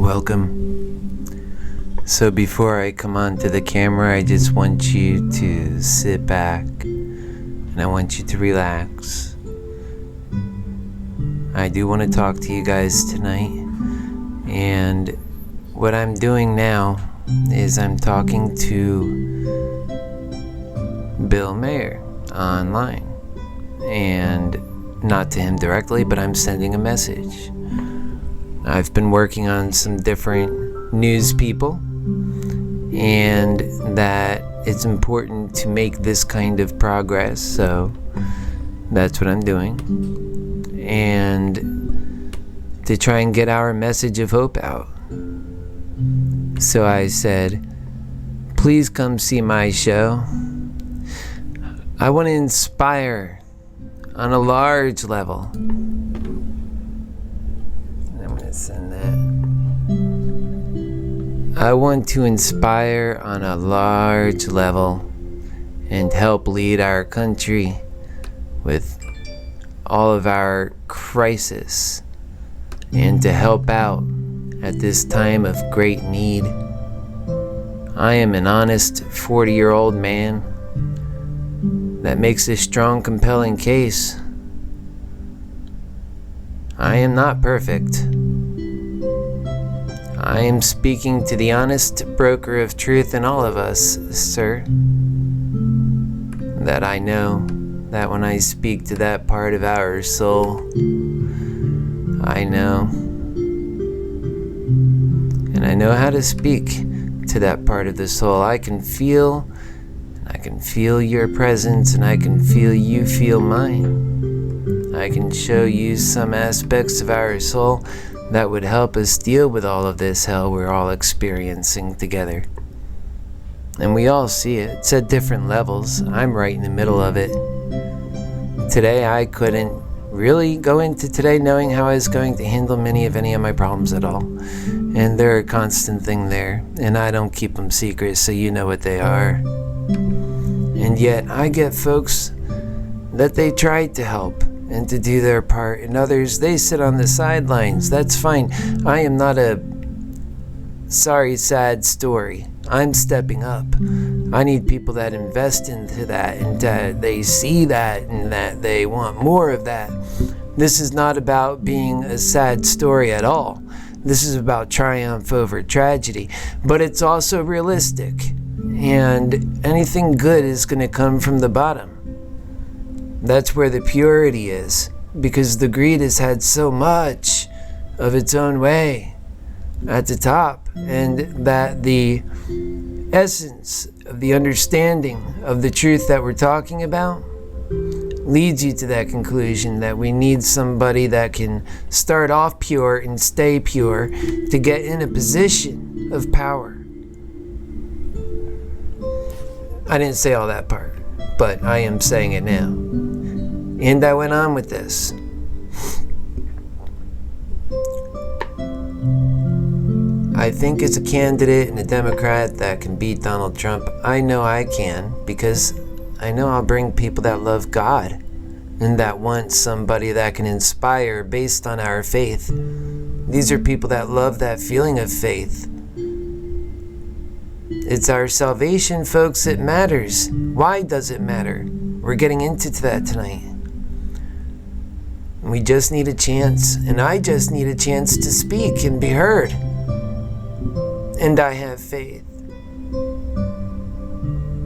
Welcome. So before I come onto the camera, I just want you to sit back and I want you to relax. I do want to talk to you guys tonight, and what I'm doing now is I'm talking to Bill Mayer online, and not to him directly, but I'm sending a message. I've been working on some different news people, and that it's important to make this kind of progress, so that's what I'm doing, and to try and get our message of hope out. So I said, please come see my show. I want to inspire on a large level. I'm going to send that. I want to inspire on a large level and help lead our country with all of our crisis, and to help out at this time of great need. I am an honest 40-year-old man that makes a strong, compelling case. I am not perfect. I am speaking to the honest broker of truth in all of us, sir. That I know that when I speak to that part of our soul, I know. And I know how to speak to that part of the soul. I can feel your presence, and I can feel you feel mine. I can show you some aspects of our soul that would help us deal with all of this hell we're all experiencing together. And we all see it. It's at different levels. I'm right in the middle of it. Today I couldn't really go into today knowing how I was going to handle any of my problems at all. And they're a constant thing there, and I don't keep them secret, so you know what they are. And yet I get folks that they tried to help and to do their part, and others, they sit on the sidelines. That's fine. I am not a sorry, sad story. I'm stepping up. I need people that invest into that, and that they see that, and that they want more of that. This is not about being a sad story at all. This is about triumph over tragedy, but it's also realistic, and anything good is going to come from the bottom. That's where the purity is, because the greed has had so much of its own way at the top, and that the essence of the understanding of the truth that we're talking about leads you to that conclusion that we need somebody that can start off pure and stay pure to get in a position of power. I didn't say all that part, but I am saying it now. And I went on with this. I think as a candidate and a Democrat that can beat Donald Trump, I know I can, because I know I'll bring people that love God and that want somebody that can inspire based on our faith. These are people that love that feeling of faith. It's our salvation, folks, it matters. Why does it matter? We're getting into that tonight. We just need a chance, and I just need a chance to speak and be heard. And I have faith.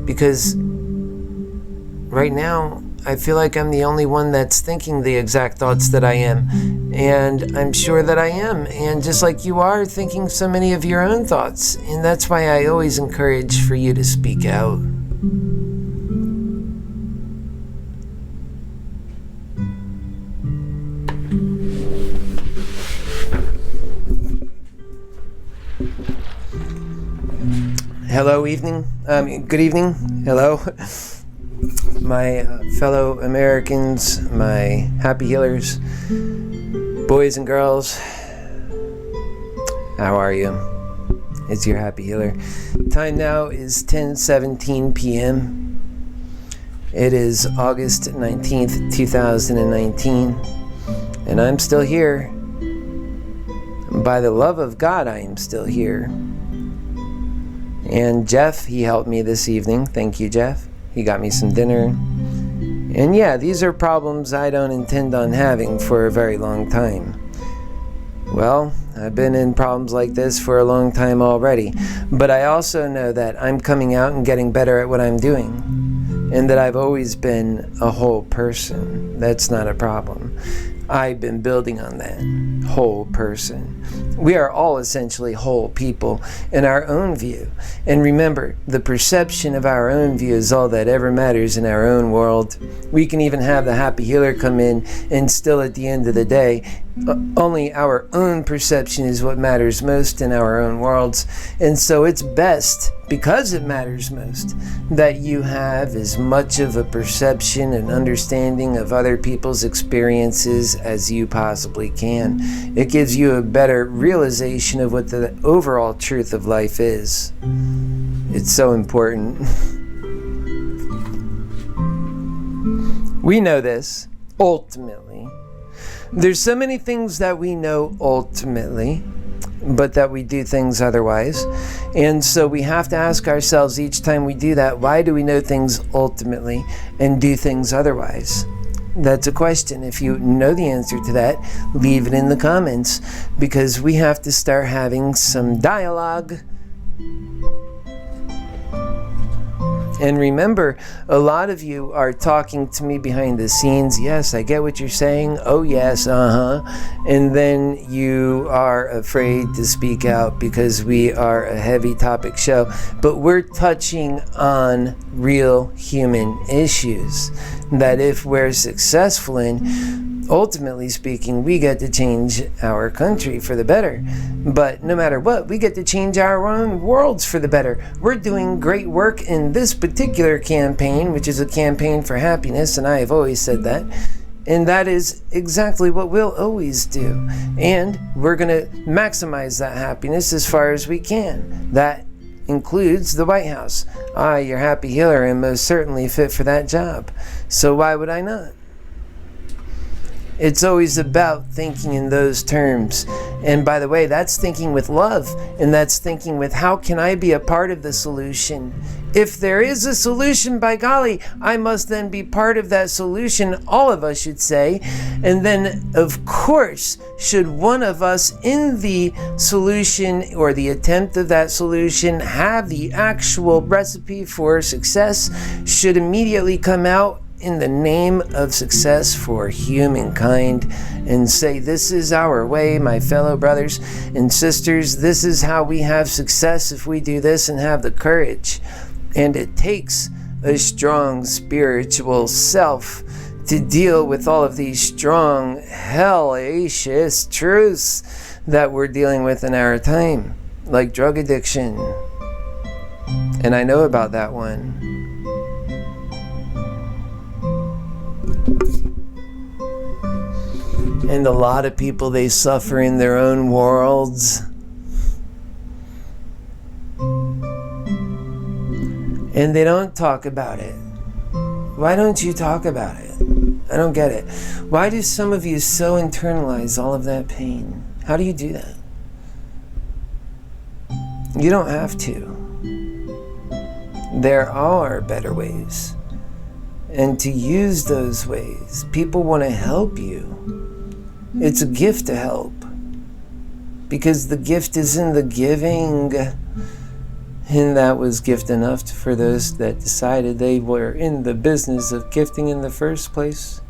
Because right now, I feel like I'm the only one that's thinking the exact thoughts that I am. And I'm sure that I am. And just like you are thinking so many of your own thoughts. And that's why I always encourage for you to speak out. Hello, good evening, hello, my fellow Americans, my happy healers, boys and girls, how are you? It's your happy healer. Time now is 10:17 p.m. It is August 19th, 2019, and I'm still here. By the love of God, I am still here. And Jeff, he helped me this evening. Thank you, Jeff. He got me some dinner. And yeah, these are problems I don't intend on having for a very long time. Well, I've been in problems like this for a long time already, but I also know that I'm coming out and getting better at what I'm doing, and that I've always been a whole person. That's not a problem. I've been building on that whole person. We are all essentially whole people in our own view. And remember, the perception of our own view is all that ever matters in our own world. We can even have the happy healer come in, and still at the end of the day, only our own perception is what matters most in our own worlds. And so it's best, because it matters most, that you have as much of a perception and understanding of other people's experiences as you possibly can. It gives you a better realization of what the overall truth of life is. It's so important. We know this, ultimately. There's so many things that we know ultimately, but that we do things otherwise. And so we have to ask ourselves each time we do that, why do we know things ultimately and do things otherwise? That's a question. If you know the answer to that, leave it in the comments, because we have to start having some dialogue. And remember, a lot of you are talking to me behind the scenes. Yes, I get what you're saying. Oh yes, and then you are afraid to speak out because we are a heavy topic show. But we're touching on real human issues that if we're successful in, ultimately speaking, we get to change our country for the better. But no matter what, we get to change our own worlds for the better. We're doing great work in this particular campaign, which is a campaign for happiness, and I have always said that. And that is exactly what we'll always do. And we're going to maximize that happiness as far as we can. That includes the White House. Your happy healer, and most certainly fit for that job. So why would I not? It's always about thinking in those terms. And by the way, that's thinking with love. And that's thinking with, how can I be a part of the solution? If there is a solution, by golly, I must then be part of that solution, all of us should say. And then, of course, should one of us in the solution or the attempt of that solution have the actual recipe for success, should immediately come out in the name of success for humankind and say, this is our way, my fellow brothers and sisters. This is how we have success if we do this and have the courage. And it takes a strong spiritual self to deal with all of these strong, hellacious truths that we're dealing with in our time, like drug addiction. And I know about that one. And a lot of people, they suffer in their own worlds. And they don't talk about it. Why don't you talk about it? I don't get it. Why do some of you so internalize all of that pain? How do you do that? You don't have to. There are better ways. And to use those ways, people want to help you. It's a gift to help, because the gift is in the giving, and that was gift enough for those that decided they were in the business of gifting in the first place.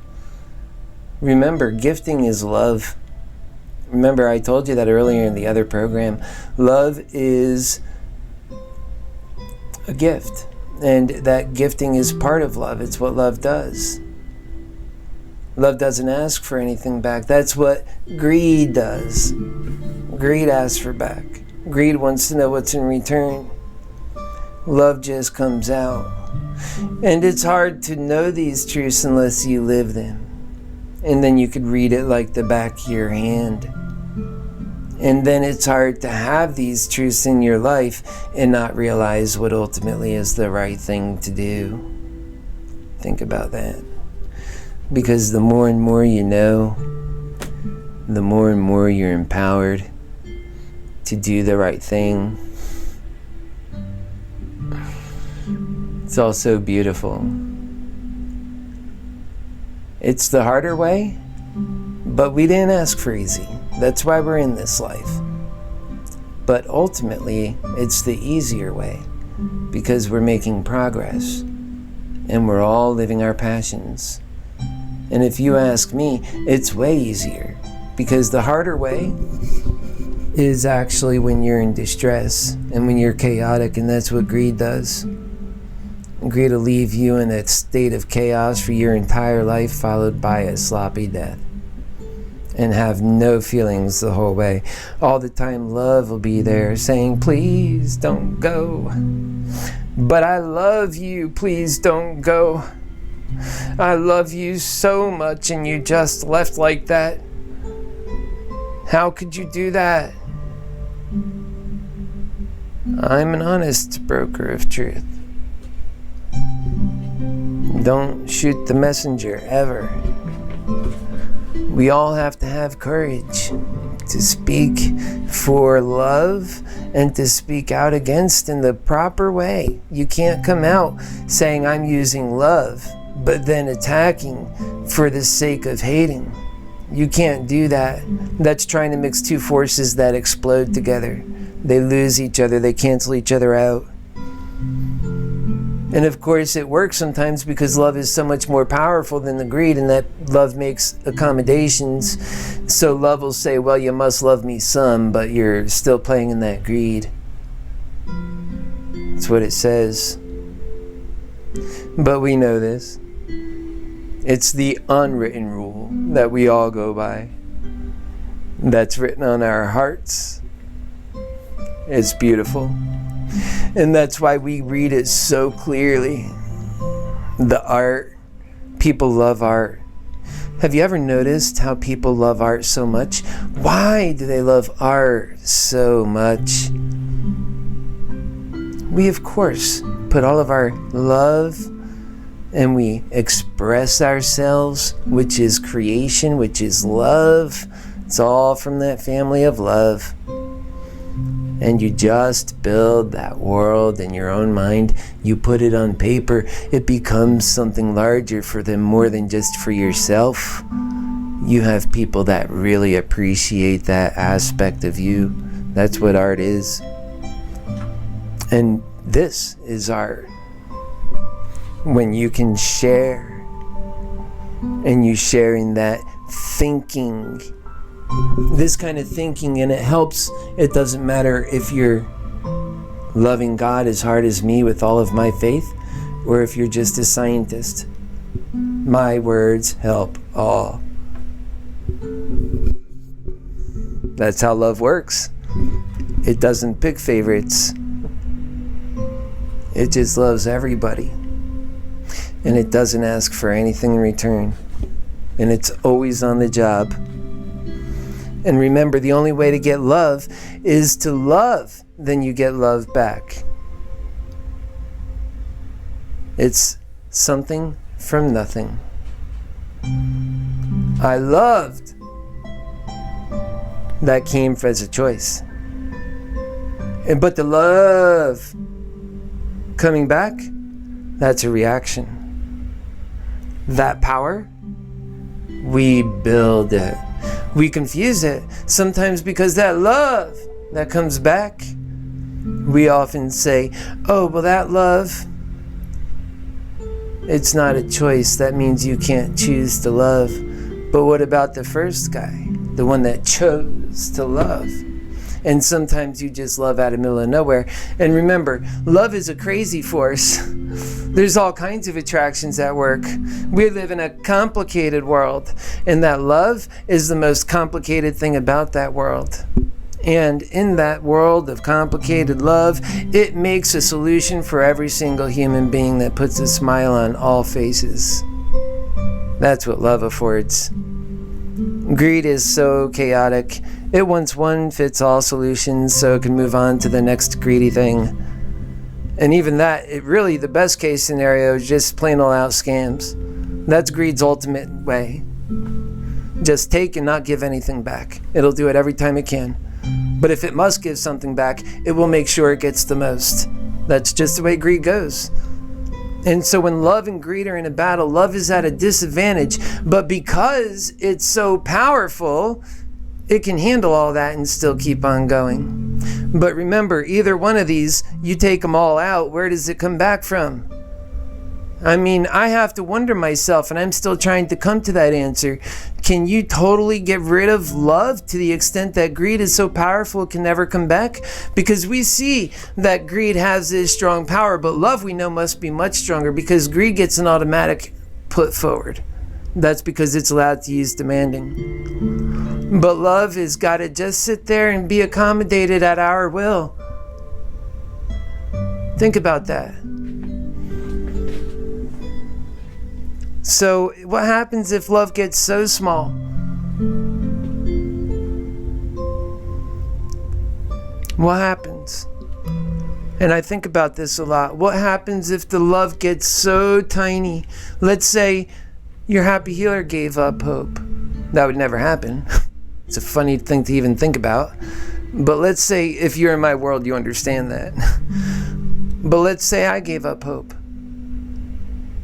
Remember, gifting is love. Remember, I told you that earlier in the other program. Love is a gift, and that gifting is part of love. It's what love does. Love doesn't ask for anything back. That's what greed does. Greed asks for back. Greed wants to know what's in return. Love just comes out. And it's hard to know these truths unless you live them. And then you could read it like the back of your hand. And then it's hard to have these truths in your life and not realize what ultimately is the right thing to do. Think about that. Because the more and more you know, the more and more you're empowered, to do the right thing. It's also beautiful. It's the harder way, but we didn't ask for easy. That's why we're in this life. But ultimately, it's the easier way because we're making progress and we're all living our passions. And if you ask me, it's way easier because the harder way is actually when you're in distress and when you're chaotic, and that's what greed does. Greed will leave you in that state of chaos for your entire life, followed by a sloppy death, and have no feelings the whole way. All the time love will be there saying, please don't go. But I love you, please don't go. I love you so much and you just left like that. How could you do that? I'm an honest broker of truth. Don't shoot the messenger, ever. We all have to have courage to speak for love and to speak out against in the proper way. You can't come out saying I'm using love, but then attacking for the sake of hating. You can't do that. That's trying to mix two forces that explode together. They lose each other, they cancel each other out. And of course it works sometimes because love is so much more powerful than the greed, and that love makes accommodations. So love will say, well, you must love me some, but you're still playing in that greed. That's what it says. But we know this. It's the unwritten rule that we all go by. That's written on our hearts. It's beautiful. And that's why we read it so clearly. The art. People love art. Have you ever noticed how people love art so much? Why do they love art so much? We, of course, put all of our love and we express ourselves, which is creation, which is love. It's all from that family of love. And you just build that world in your own mind. You put it on paper. It becomes something larger for them more than just for yourself. You have people that really appreciate that aspect of you. That's what art is. And this is art. When you can share, and you sharing that thinking, this kind of thinking, and it helps. It doesn't matter if you're loving God as hard as me with all of my faith, or if you're just a scientist. My words help all. That's how love works. It doesn't pick favorites. It just loves everybody. And it doesn't ask for anything in return. And it's always on the job. And remember, the only way to get love is to love. Then you get love back. It's something from nothing. I loved. That came as a choice. But the love coming back, that's a reaction. That power, we build it. We confuse it sometimes because that love that comes back, we often say, oh, well, that love, it's not a choice. That means you can't choose to love. But what about the first guy, the one that chose to love? And sometimes you just love out of the middle of nowhere. And remember, love is a crazy force. There's all kinds of attractions at work. We live in a complicated world, and that love is the most complicated thing about that world. And in that world of complicated love, it makes a solution for every single human being that puts a smile on all faces. That's what love affords. Greed is so chaotic. It wants one-fits-all solutions so it can move on to the next greedy thing. And even that, the best case scenario is just plain old out scams. That's greed's ultimate way. Just take and not give anything back. It'll do it every time it can. But if it must give something back, it will make sure it gets the most. That's just the way greed goes. And so when love and greed are in a battle, love is at a disadvantage. But because it's so powerful, it can handle all that and still keep on going. But remember, either one of these, you take them all out, where does it come back from? I mean, I have to wonder myself, and I'm still trying to come to that answer. Can you totally get rid of love to the extent that greed is so powerful it can never come back? Because we see that greed has this strong power, but love we know must be much stronger, because greed gets an automatic put forward. That's because it's allowed to use demanding. But love has got to just sit there and be accommodated at our will. Think about that. So what happens if love gets so small? What happens? And I think about this a lot. What happens if the love gets so tiny? Let's say your happy healer gave up hope. That would never happen. It's a funny thing to even think about. But let's say if you're in my world, you understand that. But let's say I gave up hope.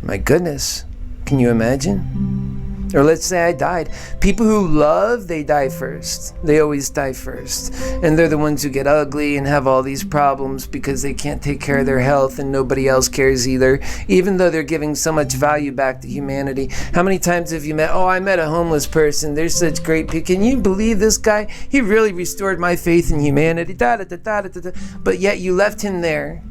My goodness. Can you imagine? Or let's say I died. People who love, they die first. They always die first. And they're the ones who get ugly and have all these problems because they can't take care of their health and nobody else cares either, even though they're giving so much value back to humanity. How many times have you met, I met a homeless person. They're such great people. Can you believe this guy? He really restored my faith in humanity. But yet you left him there.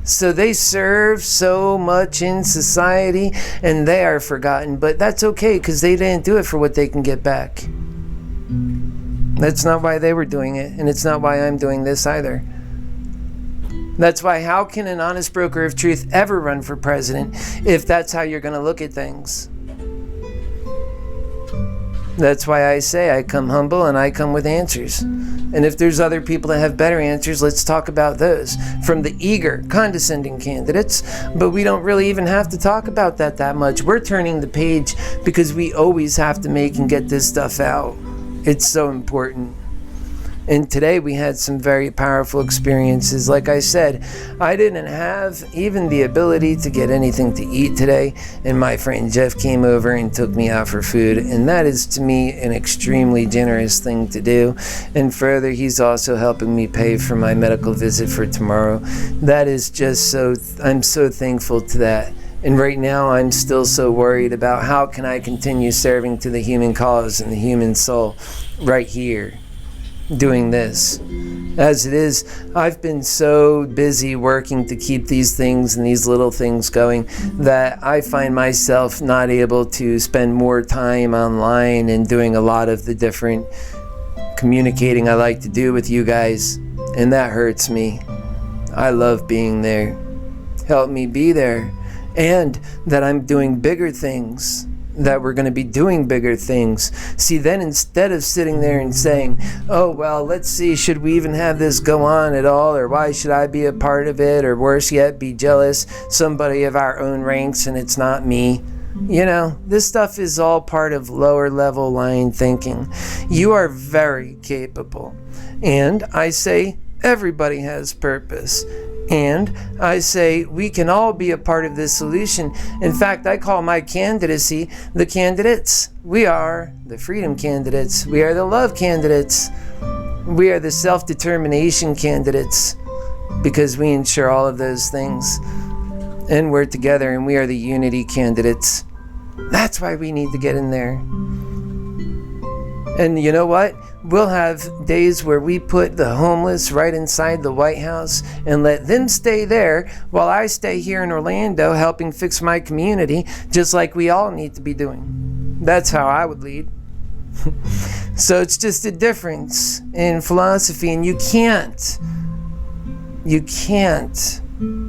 So they serve so much in society and they are forgotten, but that's okay because they didn't do it for what they can get back. That's not why they were doing it, and it's not why I'm doing this either. That's why how can an honest broker of truth ever run for president if that's how you're going to look at things? That's why I say I come humble and I come with answers. And if there's other people that have better answers, let's talk about those from the eager, condescending candidates. But we don't really even have to talk about that much. We're turning the page because we always have to make and get this stuff out. It's so important. And today we had some very powerful experiences. Like I said, I didn't have even the ability to get anything to eat today. And my friend Jeff came over and took me out for food. And that is, to me, an extremely generous thing to do. And further, he's also helping me pay for my medical visit for tomorrow. That is just I'm so thankful to that. And right now, I'm still so worried about how can I continue serving to the human cause and the human soul right here. Doing this. As it is, I've been so busy working to keep these things and these little things going that I find myself not able to spend more time online and doing a lot of the different communicating I like to do with you guys, and that hurts me. I love being there. Help me be there, and that I'm doing bigger things. That we're going to be doing bigger things. See, then instead of sitting there and saying, let's see, should we even have this go on at all, or why should I be a part of it, or worse yet, be jealous, somebody of our own ranks and it's not me. This stuff is all part of lower level line thinking. You are very capable. And I say, everybody has purpose. And I say we can all be a part of this solution. In fact, I call my candidacy the candidates. We are the freedom candidates. We are the love candidates. We are the self-determination candidates, because we ensure all of those things. And we're together, and we are the unity candidates. That's why we need to get in there. And you know what? We'll have days where we put the homeless right inside the White House and let them stay there while I stay here in Orlando helping fix my community, just like we all need to be doing. That's how I would lead. So it's just a difference in philosophy, and you can't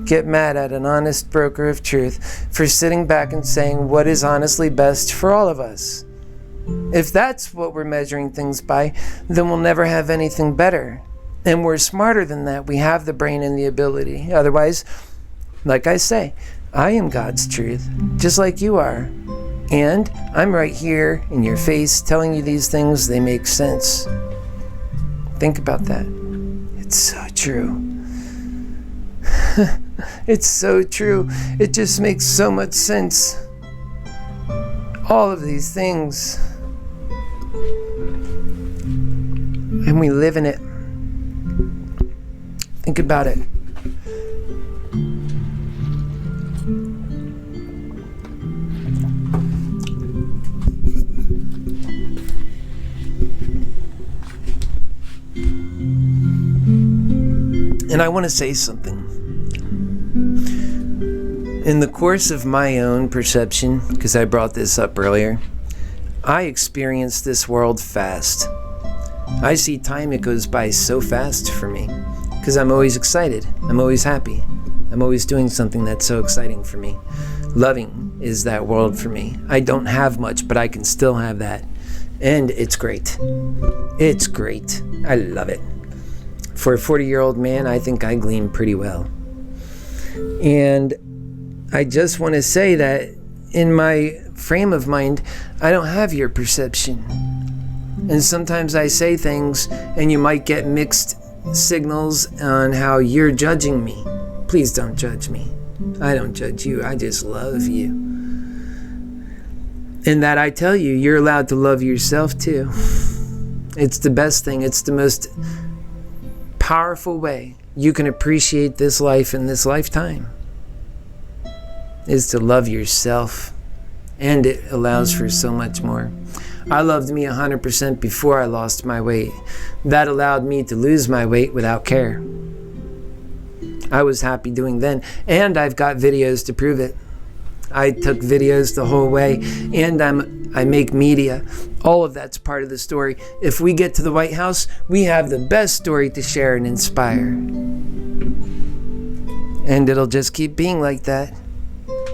get mad at an honest broker of truth for sitting back and saying what is honestly best for all of us. If that's what we're measuring things by, then we'll never have anything better. And we're smarter than that. We have the brain and the ability. Otherwise, like I say, I am God's truth, just like you are. And I'm right here in your face telling you these things. They make sense. Think about that. It's so true. It's so true. It just makes so much sense. All of these things. And we live in it. Think about it. And I want to say something. In the course of my own perception, because I brought this up earlier, I experience this world fast. I see time, it goes by so fast for me, because I'm always excited. I'm always happy. I'm always doing something that's so exciting for me. Loving is that world for me. I don't have much, but I can still have that. And it's great. It's great. I love it. For a 40-year-old man, I think I glean pretty well. And I just want to say that in my frame of mind, I don't have your perception. And sometimes I say things and you might get mixed signals on how you're judging me. Please don't judge me. I don't judge you. I just love you. And that I tell you, you're allowed to love yourself too. It's the best thing. It's the most powerful way you can appreciate this life in this lifetime, is to love yourself. And it allows for so much more. I loved me 100% before I lost my weight. That allowed me to lose my weight without care. I was happy doing then, and I've got videos to prove it. I took videos the whole way, and I make media. All of that's part of the story. If we get to the White House, we have the best story to share and inspire. And it'll just keep being like that,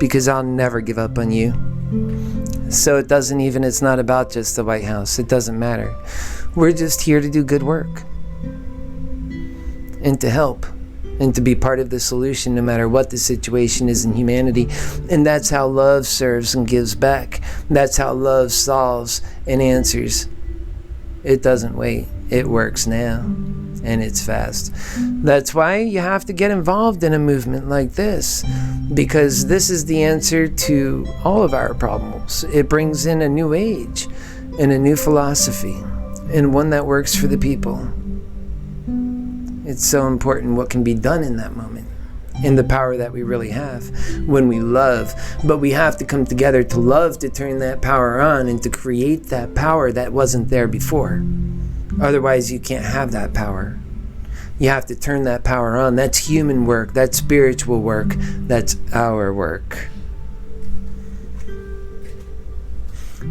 because I'll never give up on you. So it's not about just the White House. It doesn't matter. We're just here to do good work. And to help. And to be part of the solution no matter what the situation is in humanity. And that's how love serves and gives back. That's how love solves and answers. It doesn't wait. It works now. And it's fast. That's why you have to get involved in a movement like this. Because this is the answer to all of our problems. It brings in a new age and a new philosophy. And one that works for the people. It's so important what can be done in that moment, and the power that we really have when we love. But we have to come together to love, to turn that power on and to create that power that wasn't there before. Otherwise, you can't have that power. You have to turn that power on. That's human work. That's spiritual work. That's our work.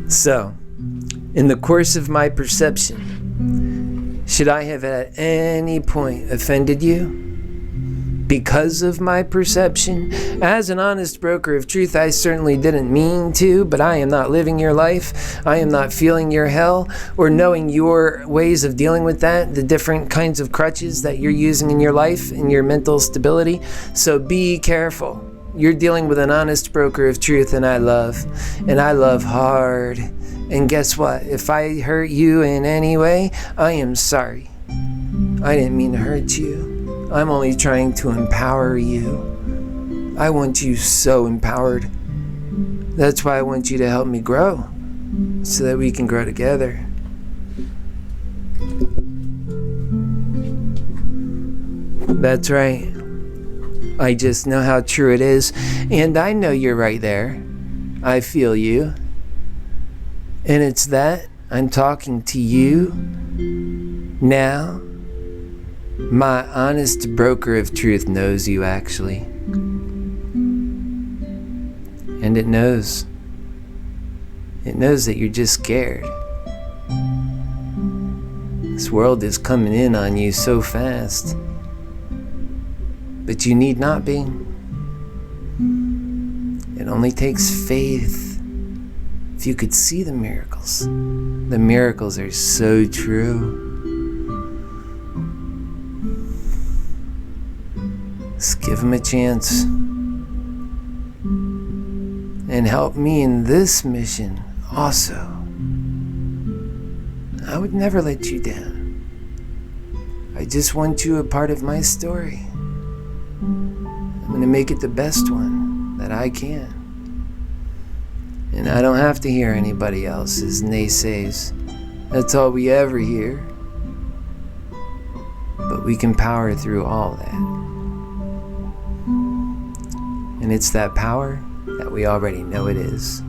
So, in the course of my perception, should I have at any point offended you? Because of my perception? As an honest broker of truth, I certainly didn't mean to, but I am not living your life. I am not feeling your hell or knowing your ways of dealing with that, the different kinds of crutches that you're using in your life and your mental stability. So be careful. You're dealing with an honest broker of truth, and I love hard. And guess what? If I hurt you in any way, I am sorry. I didn't mean to hurt you. I'm only trying to empower you. I want you so empowered. That's why I want you to help me grow, so that we can grow together. That's right. I just know how true it is, and I know you're right there. I feel you. And it's that I'm talking to you now. My honest broker of truth knows you, actually. And it knows. It knows that you're just scared. This world is coming in on you so fast. But you need not be. It only takes faith. If you could see the miracles are so true. Just give them a chance. and help me in this mission also. I would never let you down. I just want you a part of my story. I'm going to make it the best one that I can. And I don't have to hear anybody else's naysays. That's all we ever hear. But we can power through all that. And it's that power that we already know it is.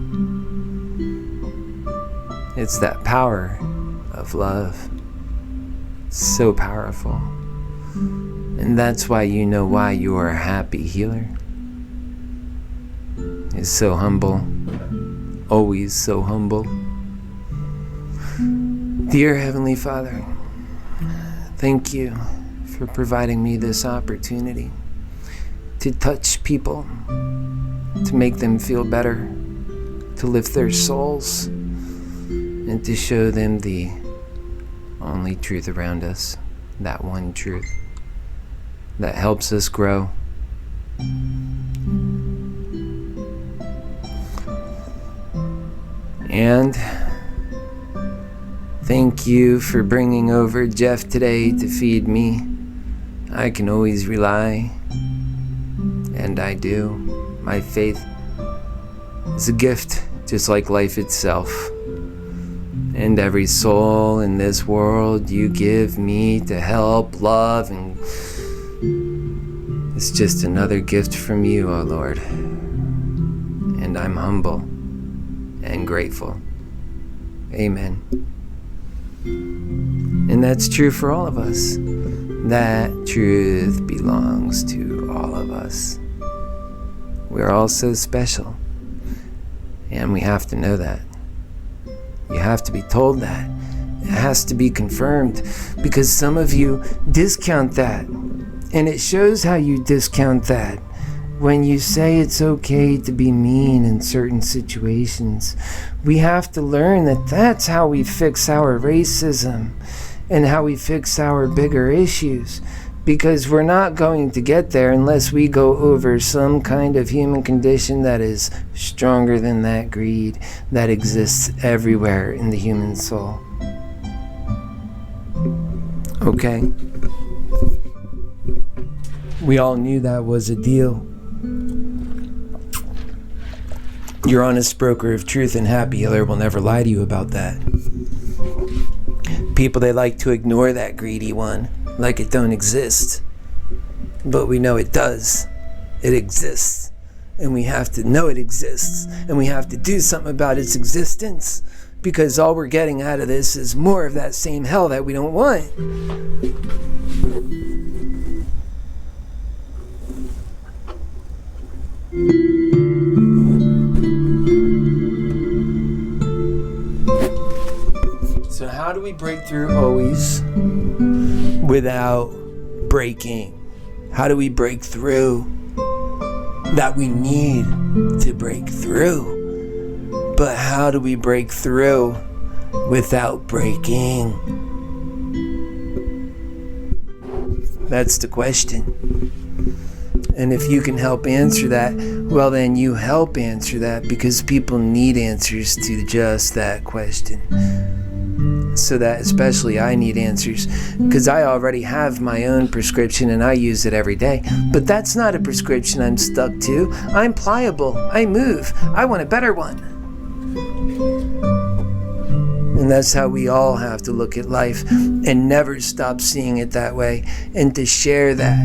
It's that power of love. It's so powerful. And that's why you know why you are a happy healer. It's so humble. Always so humble. Dear Heavenly Father, thank you for providing me this opportunity to touch people, to make them feel better, to lift their souls, and to show them the only truth around us, that one truth that helps us grow. And thank you for bringing over Jeff today to feed me. I can always rely, and I do. My faith is a gift, just like life itself. And every soul in this world you give me to help, love, and it's just another gift from you, oh Lord. And I'm humble and grateful. Amen. And that's true for all of us. That truth belongs to all of us. We're all so special. And we have to know that. You have to be told that. It has to be confirmed, because some of you discount that. And it shows how you discount that when you say it's okay to be mean in certain situations. We have to learn that that's how we fix our racism and how we fix our bigger issues, because we're not going to get there unless we go over some kind of human condition that is stronger than that greed that exists everywhere in the human soul. Okay? We all knew that was a deal. Your honest broker of truth and HappyHealer will never lie to you about that. People, they like to ignore that greedy one, like it don't exist. But we know it does. It exists. And we have to know it exists. And we have to do something about its existence. Because all we're getting out of this is more of that same hell that we don't want. So how do we break through always without breaking? How do we break through that we need to break through? But how do we break through without breaking? That's the question. And if you can help answer that, well then you help answer that, because people need answers to just that question. So that especially I need answers, because I already have my own prescription and I use it every day. But that's not a prescription I'm stuck to. I'm pliable. I move. I want a better one. And that's how we all have to look at life, and never stop seeing it that way, and to share that.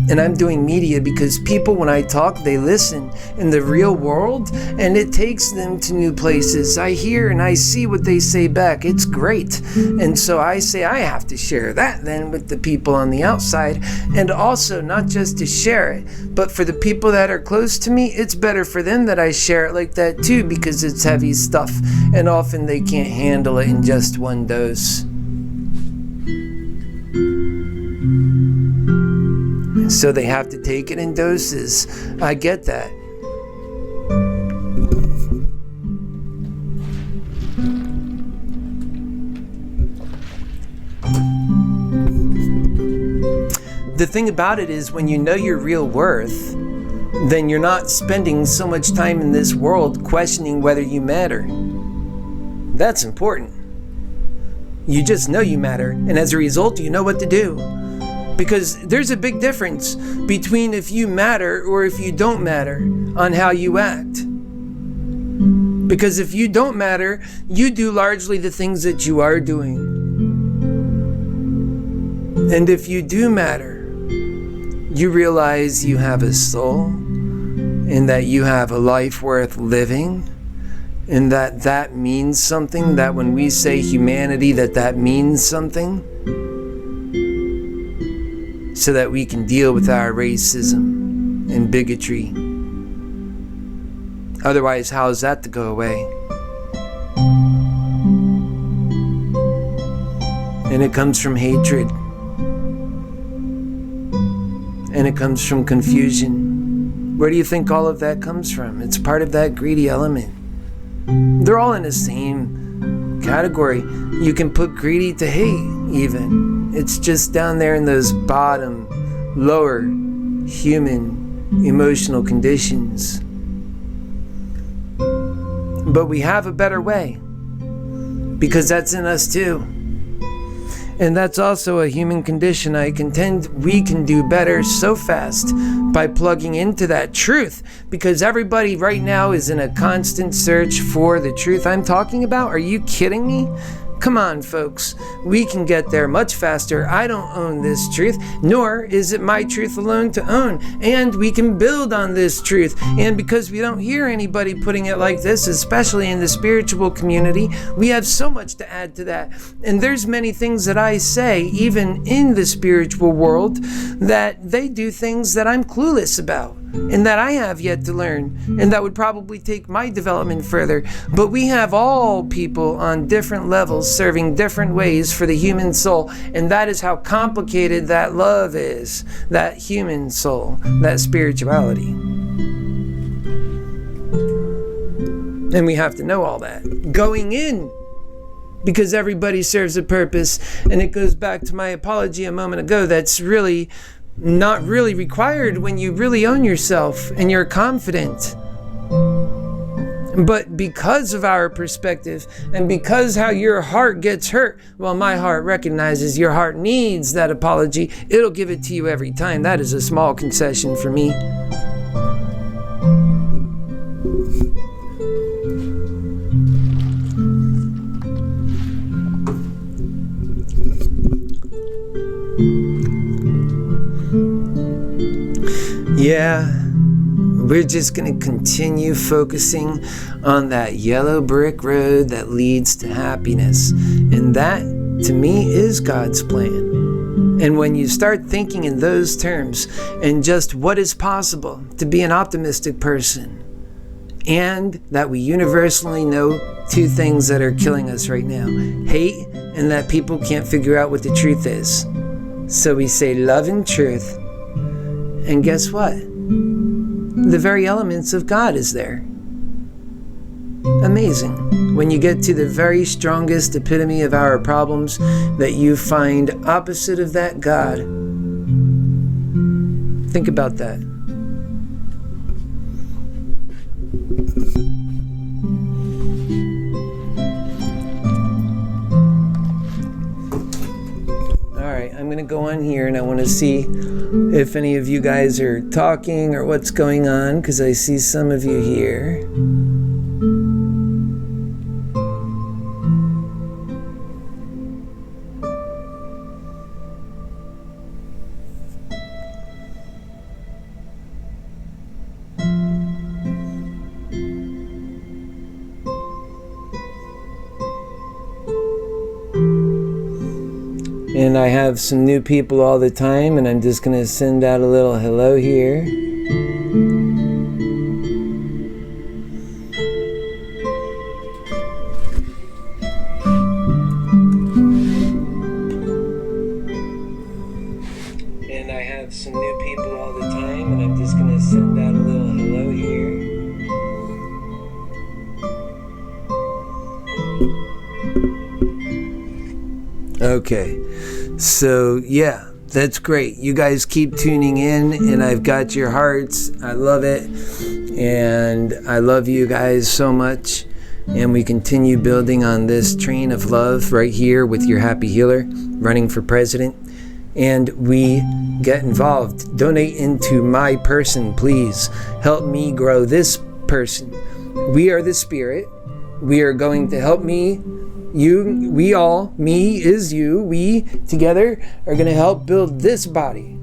And I'm doing media because people, when I talk, they listen in the real world, and it takes them to new places. I hear and I see what they say back. It's great. And so I say I have to share that then with the people on the outside, and also not just to share it, but for the people that are close to me, it's better for them that I share it like that too, because it's heavy stuff, and often they can't handle it in just one dose. So they have to take it in doses. I get that. The thing about it is, when you know your real worth, then you're not spending so much time in this world questioning whether you matter. That's important. You just know you matter, and as a result, you know what to do. Because there's a big difference between if you matter or if you don't matter on how you act. Because if you don't matter, you do largely the things that you are doing. And if you do matter, you realize you have a soul, and that you have a life worth living, and that means something, that when we say humanity, that means something, so that we can deal with our racism and bigotry. Otherwise, how is that to go away? And it comes from hatred. And it comes from confusion. Where do you think all of that comes from? It's part of that greedy element. They're all in the same category. You can put greedy to hate, even. It's just down there in those bottom, lower human emotional conditions. But we have a better way, because that's in us too. And that's also a human condition. I contend we can do better so fast by plugging into that truth, because everybody right now is in a constant search for the truth I'm talking about. Are you kidding me? Come on, folks. We can get there much faster. I don't own this truth, nor is it my truth alone to own. And we can build on this truth. And because we don't hear anybody putting it like this, especially in the spiritual community, we have so much to add to that. And there's many things that I say, even in the spiritual world, that they do things that I'm clueless about, and that I have yet to learn, and that would probably take my development further. But we have all people on different levels serving different ways for the human soul, and that is how complicated that love is, that human soul, that spirituality. And we have to know all that going in, because everybody serves a purpose. And it goes back to my apology a moment ago. That's really not really required when you really own yourself and you're confident. But because of our perspective, and because how your heart gets hurt, well, my heart recognizes your heart needs that apology. It'll give it to you every time. That is a small concession for me. Yeah, we're just going to continue focusing on that yellow brick road that leads to happiness. And that, to me, is God's plan. And when you start thinking in those terms, and just what is possible to be an optimistic person, and that we universally know two things that are killing us right now: hate, and that people can't figure out what the truth is. So we say love and truth. And guess what? The very elements of God is there. Amazing. When you get to the very strongest epitome of our problems, that you find opposite of that God. Think about that. I'm going to go on here, and I want to see if any of you guys are talking or what's going on, because I see some of you here. And I have some new people all the time, and I'm just going to send out a little hello here. And I have some new people all the time, and I'm just going to send out a little hello here. Okay. So, yeah, That's great. You guys keep tuning in, and I've got your hearts. I love it. And I love you guys so much. And we continue building on this train of love right here with your Happy Healer running for president. And we get involved. Donate into my person, please. Help me grow this person. We are the spirit. We are going to help me. You, we all, me is you, we together are going to help build this body.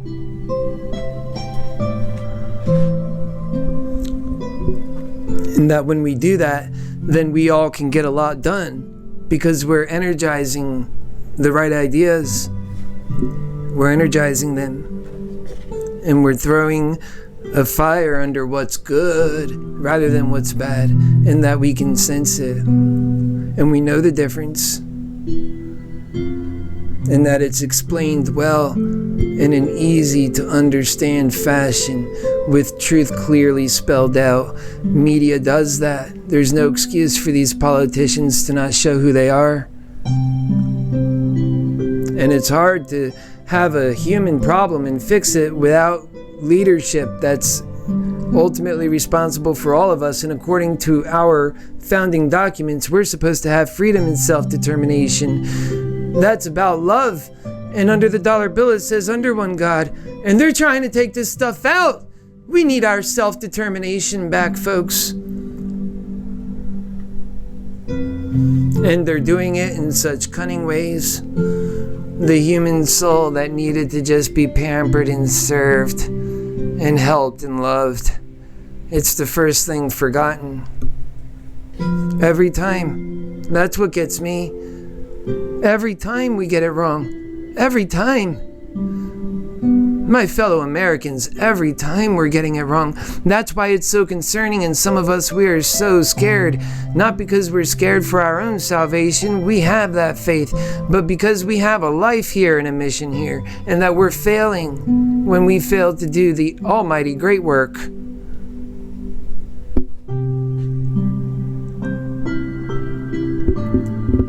And that when we do that, then we all can get a lot done because we're energizing the right ideas. We're energizing them. And we're throwing a fire under what's good rather than what's bad, and that we can sense it. And we know the difference, and that it's explained well in an easy to understand fashion with truth clearly spelled out. Media does that. There's no excuse for these politicians to not show who they are. And it's hard to have a human problem and fix it without leadership that's ultimately responsible for all of us. And according to our founding documents, we're supposed to have freedom and self-determination. That's about love. And under the dollar bill it says under one God. And they're trying to take this stuff out. We need our self-determination back, folks. And they're doing it in such cunning ways. The human soul that needed to just be pampered and served and helped and loved. It's the first thing forgotten. Every time. That's what gets me. Every time we get it wrong. Every time. My fellow Americans, every time we're getting it wrong. That's why it's so concerning, and some of us, we are so scared. Not because we're scared for our own salvation, we have that faith, but because we have a life here and a mission here, and that we're failing when we fail to do the almighty great work.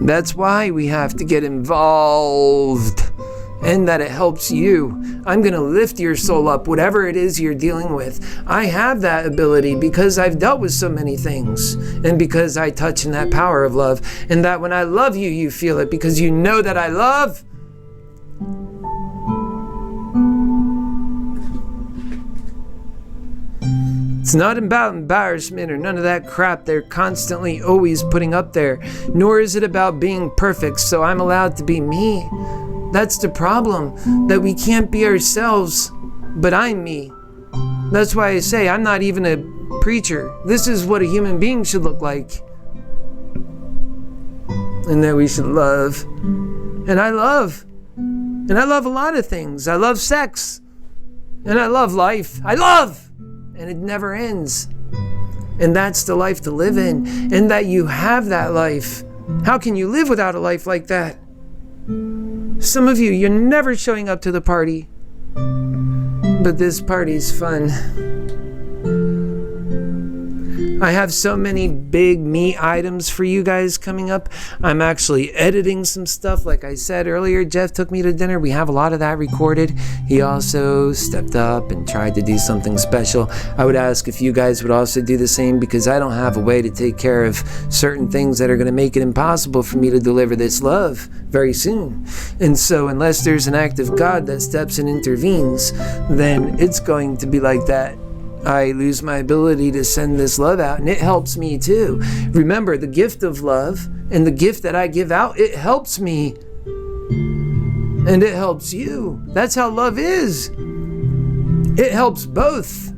That's why we have to get involved. And that it helps you. I'm going to lift your soul up, whatever it is you're dealing with. I have that ability because I've dealt with so many things. And because I touch in that power of love. And that when I love you, you feel it because you know that I love. It's not about embarrassment or none of that crap they're constantly always putting up there. Nor is it about being perfect, so I'm allowed to be me. That's the problem, that we can't be ourselves, but I'm me. That's why I say I'm not even a preacher. This is what a human being should look like. And that we should love. And I love. And I love a lot of things. I love sex. And I love life. I love! And it never ends. And that's the life to live in. And that you have that life. How can you live without a life like that? Some of you, you're never showing up to the party. But this party's fun. I have so many big me items for you guys coming up. I'm actually editing some stuff. Like I said earlier, Jeff took me to dinner. We have a lot of that recorded. He also stepped up and tried to do something special. I would ask if you guys would also do the same because I don't have a way to take care of certain things that are going to make it impossible for me to deliver this love very soon. And so unless there's an act of God that steps and intervenes, then it's going to be like that. I lose my ability to send this love out, and it helps me too. Remember, the gift of love and the gift that I give out, it helps me. And it helps you. That's how love is. It helps both.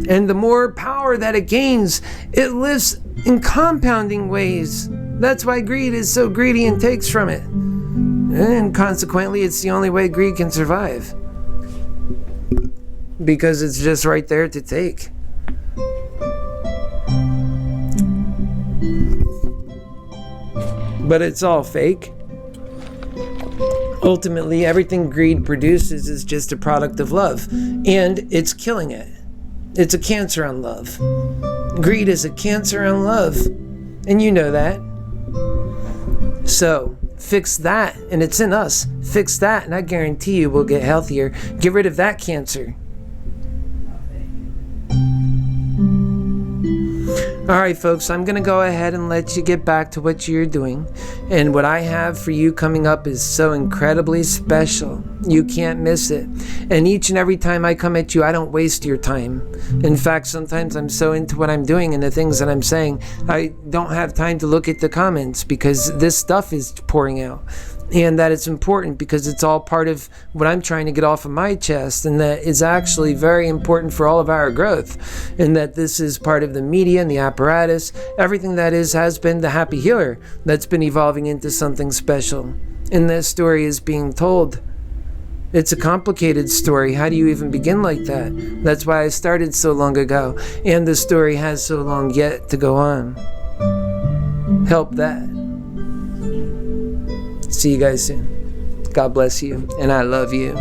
And the more power that it gains, it lifts in compounding ways. That's why greed is so greedy and takes from it. And consequently, it's the only way greed can survive. Because it's just right there to take. But it's all fake. Ultimately, everything greed produces is just a product of love. And it's killing it. It's a cancer on love. Greed is a cancer on love. And you know that. So, fix that, and it's in us. Fix that, and I guarantee you we'll get healthier. Get rid of that cancer. Alright folks, I'm going to go ahead and let you get back to what you're doing. And what I have for you coming up is so incredibly special. You can't miss it. And each and every time I come at you, I don't waste your time. In fact, sometimes I'm so into what I'm doing and the things that I'm saying, I don't have time to look at the comments because this stuff is pouring out. And that it's important because it's all part of what I'm trying to get off of my chest, and that is actually very important for all of our growth, and that this is part of the media and the apparatus, everything that has been the Happy Healer that's been evolving into something special. And this story is being told. It's a complicated story. How do you even begin like that? That's why I started so long ago, and the story has so long yet to go on. Help that. See you guys soon. God bless you, and I love you.